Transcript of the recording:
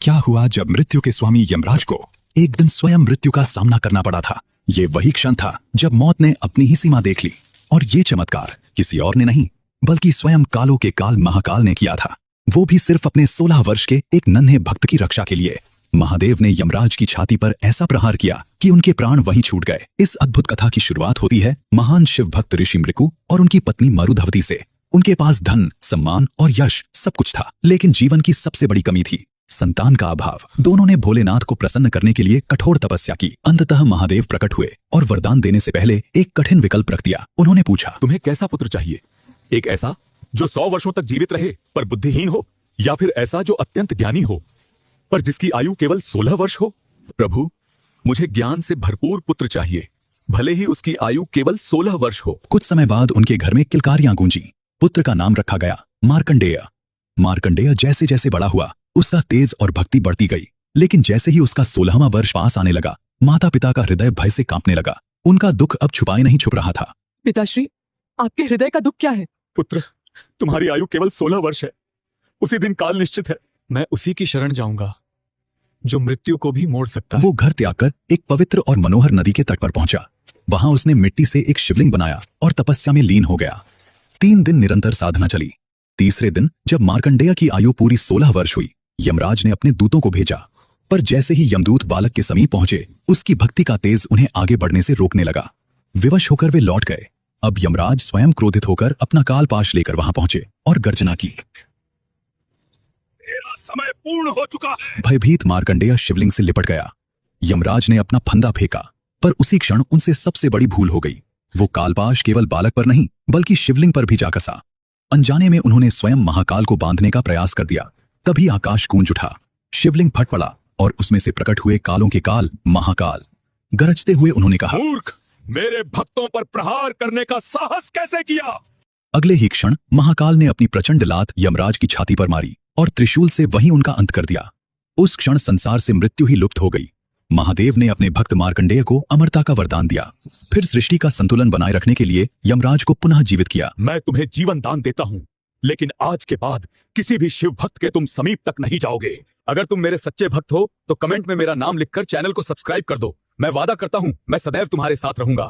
क्या हुआ जब मृत्यु के स्वामी यमराज को एक दिन स्वयं मृत्यु का सामना करना पड़ा था। ये वही क्षण था जब मौत ने अपनी ही सीमा देख ली, और ये चमत्कार किसी और ने नहीं बल्कि स्वयं कालों के काल महाकाल ने किया था। वो भी सिर्फ अपने 16 वर्ष के एक नन्हे भक्त की रक्षा के लिए। महादेव ने यमराज की छाती पर ऐसा प्रहार किया कि उनके प्राण वहीं छूट गए। इस अद्भुत कथा की शुरुआत होती है महान शिव भक्त ऋषि मृकु और उनकी पत्नी मरुधवती से। उनके पास धन, सम्मान और यश सब कुछ था, लेकिन जीवन की सबसे बड़ी कमी थी संतान का अभाव। दोनों ने भोलेनाथ को प्रसन्न करने के लिए कठोर तपस्या की। अंततः महादेव प्रकट हुए और वरदान देने से पहले एक कठिन विकल्प रख दिया। उन्होंने पूछा, तुम्हें कैसा पुत्र चाहिए? एक ऐसा जो 100 वर्षों तक जीवित रहे पर बुद्धिहीन हो, या फिर ऐसा जो अत्यंत ज्ञानी हो पर जिसकी आयु केवल 16 वर्ष हो? प्रभु, मुझे ज्ञान से भरपूर पुत्र चाहिए, भले ही उसकी आयु केवल 16 वर्ष हो। कुछ समय बाद उनके घर में किलकारियां गूंजी। पुत्र का नाम रखा गया मार्कंडेय। मार्कंडेय जैसे जैसे बड़ा हुआ उसका तेज और भक्ति बढ़ती गई, लेकिन जैसे ही उसका 16वां वर्ष पास आने लगा, माता पिता का हृदय भय से कांपने लगा। उनका दुख अब छुपाए नहीं छुप रहा था। पिताश्री, आपके हृदय का दुख क्या है? पुत्र, तुम्हारी आयु केवल 16 वर्ष है, उसी दिन काल निश्चित है। मैं उसी की शरण जाऊंगा जो मृत्यु को भी मोड़ सकता है। वो घर त्याग कर एक पवित्र और मनोहर नदी के तट पर पहुंचा। वहां उसने मिट्टी से एक शिवलिंग बनाया और तपस्या में लीन हो गया। 3 दिन निरंतर साधना चली। तीसरे दिन जब मार्कंडेय की आयु पूरी 16 वर्ष हुई, यमराज ने अपने दूतों को भेजा, पर जैसे ही यमदूत बालक के समीप पहुंचे, उसकी भक्ति का तेज उन्हें आगे बढ़ने से रोकने लगा। विवश होकर वे लौट गए। अब यमराज स्वयं क्रोधित होकर अपना कालपाश लेकर वहां पहुंचे और गर्जना की, तेरा समय पूर्ण हो चुका है। भयभीत मार्कंडेय शिवलिंग से लिपट गया। यमराज ने अपना फंदा फेंका, पर उसी क्षण उनसे सबसे बड़ी भूल हो गई। वो कालपाश केवल बालक पर नहीं बल्कि शिवलिंग पर भी जा कसा। अनजाने में उन्होंने स्वयं महाकाल को बांधने का प्रयास कर दिया। तभी आकाश गूंज उठा, शिवलिंग फट पड़ा और उसमें से प्रकट हुए कालों के काल महाकाल। गरजते हुए उन्होंने कहा, मूर्ख, मेरे भक्तों पर प्रहार करने का साहस कैसे किया? अगले ही क्षण महाकाल ने अपनी प्रचंड लात यमराज की छाती पर मारी और त्रिशूल से वहीं उनका अंत कर दिया। उस क्षण संसार से मृत्यु ही लुप्त हो गई। महादेव ने अपने भक्त मार्कंडेय को अमरता का वरदान दिया। फिर सृष्टि का संतुलन बनाए रखने के लिए यमराज को पुनः जीवित किया। मैं तुम्हें जीवन दान देता हूं, लेकिन आज के बाद किसी भी शिव भक्त के तुम समीप तक नहीं जाओगे। अगर तुम मेरे सच्चे भक्त हो तो कमेंट में मेरा नाम लिखकर चैनल को सब्सक्राइब कर दो। मैं वादा करता हूं मैं सदैव तुम्हारे साथ रहूंगा।